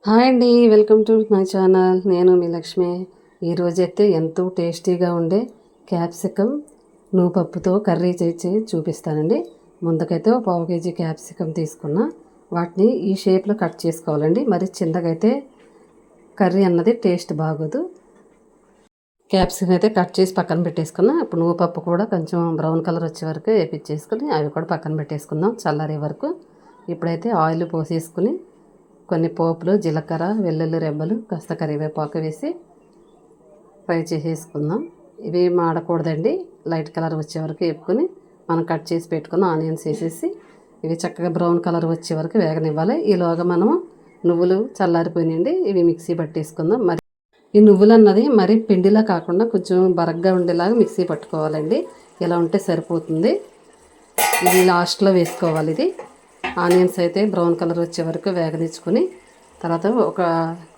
Hi అండి, welcome to my channel. నేను మీ లక్ష్మి. ఈరోజైతే ఎంతో టేస్టీగా ఉండే క్యాప్సికమ్ నువ్వుపప్పుతో కర్రీ చేసి చూపిస్తానండి. ముందుకైతే ఒక పావు కేజీ క్యాప్సికమ్ తీసుకున్నా. వాటిని ఈ షేప్లో కట్ చేసుకోవాలండి. మరి చిన్నగా అయితే కర్రీ అన్నది టేస్ట్ బాగోదు. క్యాప్సికమ్ అయితే కట్ చేసి పక్కన పెట్టేసుకున్నా. ఇప్పుడు నువ్వుపప్పు కూడా కొంచెం బ్రౌన్ కలర్ వచ్చే వరకు వేపించేసుకుని అవి కూడా పక్కన పెట్టేసుకుందాం చల్లారే వరకు. ఇప్పుడైతే ఆయిల్ పోసేసుకుని కొన్ని పోపులు, జీలకర్ర, వెల్లుల్లి రెబ్బలు, కాస్త కరివేపాకు వేసి ఫ్రై చేసేసుకుందాం. ఇవి మాడకూడదండి, లైట్ కలర్ వచ్చే వరకు వేపుకొని మనం కట్ చేసి పెట్టుకున్న ఆనియన్స్ వేసేసి ఇవి చక్కగా బ్రౌన్ కలర్ వచ్చే వరకు వేగనివ్వాలి. ఈలోగా మనము నువ్వులు చల్లారిపోయినండి, ఇవి మిక్సీ పట్టేసుకుందాం. మరి ఈ నువ్వులు అన్నది మరి పిండిలా కాకుండా కొంచెం బరగ్గా ఉండేలాగా మిక్సీ పట్టుకోవాలండి. ఇలా ఉంటే సరిపోతుంది. ఇది లాస్ట్లో వేసుకోవాలి. ఇది ఆనియన్స్ అయితే బ్రౌన్ కలర్ వచ్చే వరకు వేగనిచ్చుకొని తర్వాత ఒక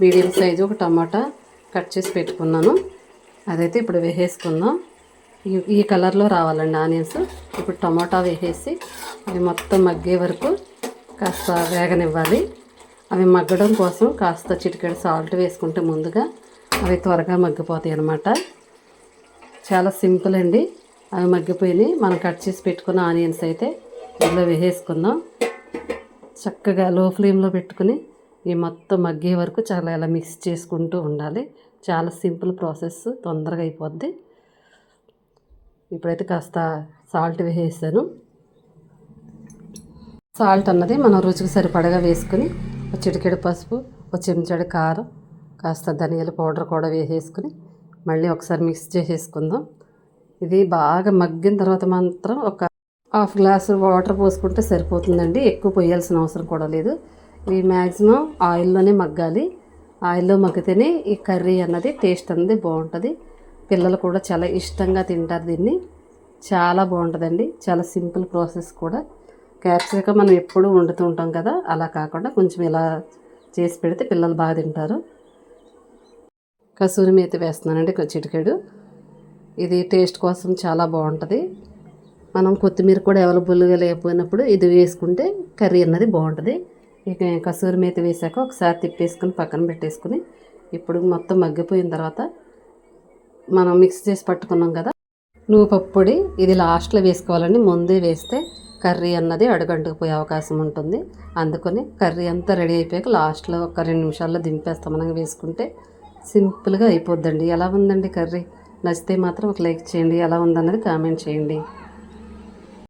మీడియం సైజు ఒక టమాటా కట్ చేసి పెట్టుకున్నాను. అదైతే ఇప్పుడు వేసేసుకుందాం. ఈ కలర్లో రావాలండి ఆనియన్స్. ఇప్పుడు టమాటా వేసేసి అవి మొత్తం మగ్గే వరకు కాస్త వేగనివ్వాలి. అవి మగ్గడం కోసం కాస్త చిటికెడు సాల్ట్ వేసుకుంటే ముందుగా అవి త్వరగా మగ్గిపోతాయి అన్నమాట. చాలా సింపుల్ అండి. అవి మగ్గిపోయినాయి. మనం కట్ చేసి పెట్టుకున్న ఆనియన్స్ అయితే ఇందులో వేసేసుకుందాం. చక్కగా లో ఫ్లేమ్లో పెట్టుకుని ఈ మొత్తం మగ్గే వరకు చాలా ఇలా మిక్స్ చేసుకుంటూ ఉండాలి. చాలా సింపుల్ ప్రాసెస్, తొందరగా అయిపోద్ది. ఇప్పుడైతే కాస్త సాల్ట్ వేసేసాను. సాల్ట్ అన్నది మనం రుచికి సరిపడగా వేసుకుని ఒక చిటికెడు పసుపు, ఒక చెంచాడు కారం, కాస్త ధనియాల పౌడర్ కూడా వేసేసుకుని మళ్ళీ ఒకసారి మిక్స్ చేసేసుకుందాం. ఇది బాగా మగ్గిన తర్వాత మాత్రం ఒక హాఫ్ గ్లాసు వాటర్ పోసుకుంటే సరిపోతుందండి. ఎక్కువ పోయాల్సిన అవసరం కూడా లేదు. ఇవి మ్యాక్సిమం ఆయిల్లోనే మగ్గాలి. ఆయిల్లో మగ్గితేనే ఈ కర్రీ అన్నది టేస్ట్ అన్నది బాగుంటుంది. పిల్లలు కూడా చాలా ఇష్టంగా తింటారు దీన్ని. చాలా బాగుంటుందండి. చాలా సింపుల్ ప్రాసెస్ కూడా. క్యాప్సికమ్ మనం ఎప్పుడూ వండుతూ ఉంటాం కదా, అలా కాకుండా కొంచెం ఇలా చేసి పెడితే పిల్లలు బాగా తింటారు. కసూరి మేతి వేస్తున్నానండి చిటికెడు. ఇది టేస్ట్ కోసం చాలా బాగుంటుంది. మనం కొత్తిమీర కూడా అవైలబుల్గా లేకపోయినప్పుడు ఇది వేసుకుంటే కర్రీ అన్నది బాగుంటుంది. ఇక కసూరి మేతి వేసాక ఒకసారి తిప్పేసుకుని పక్కన పెట్టేసుకుని ఇప్పుడు మొత్తం మగ్గిపోయిన తర్వాత మనం మిక్స్ చేసి పట్టుకున్నాం కదా నువ్వుపప్పు పొడి, ఇది లాస్ట్లో వేసుకోవాలండి. ముందే వేస్తే కర్రీ అన్నది అడుగంటుకుపోయే అవకాశం ఉంటుంది. అందుకని కర్రీ అంతా రెడీ అయిపోయాక లాస్ట్లో ఒక 2 నిమిషాల్లో దింపేస్తాం. మనం వేసుకుంటే సింపుల్గా అయిపోద్దండి. ఎలా ఉందండి కర్రీ? నచ్చితే మాత్రం ఒక లైక్ చేయండి. ఎలా ఉందన్నది కామెంట్ చేయండి.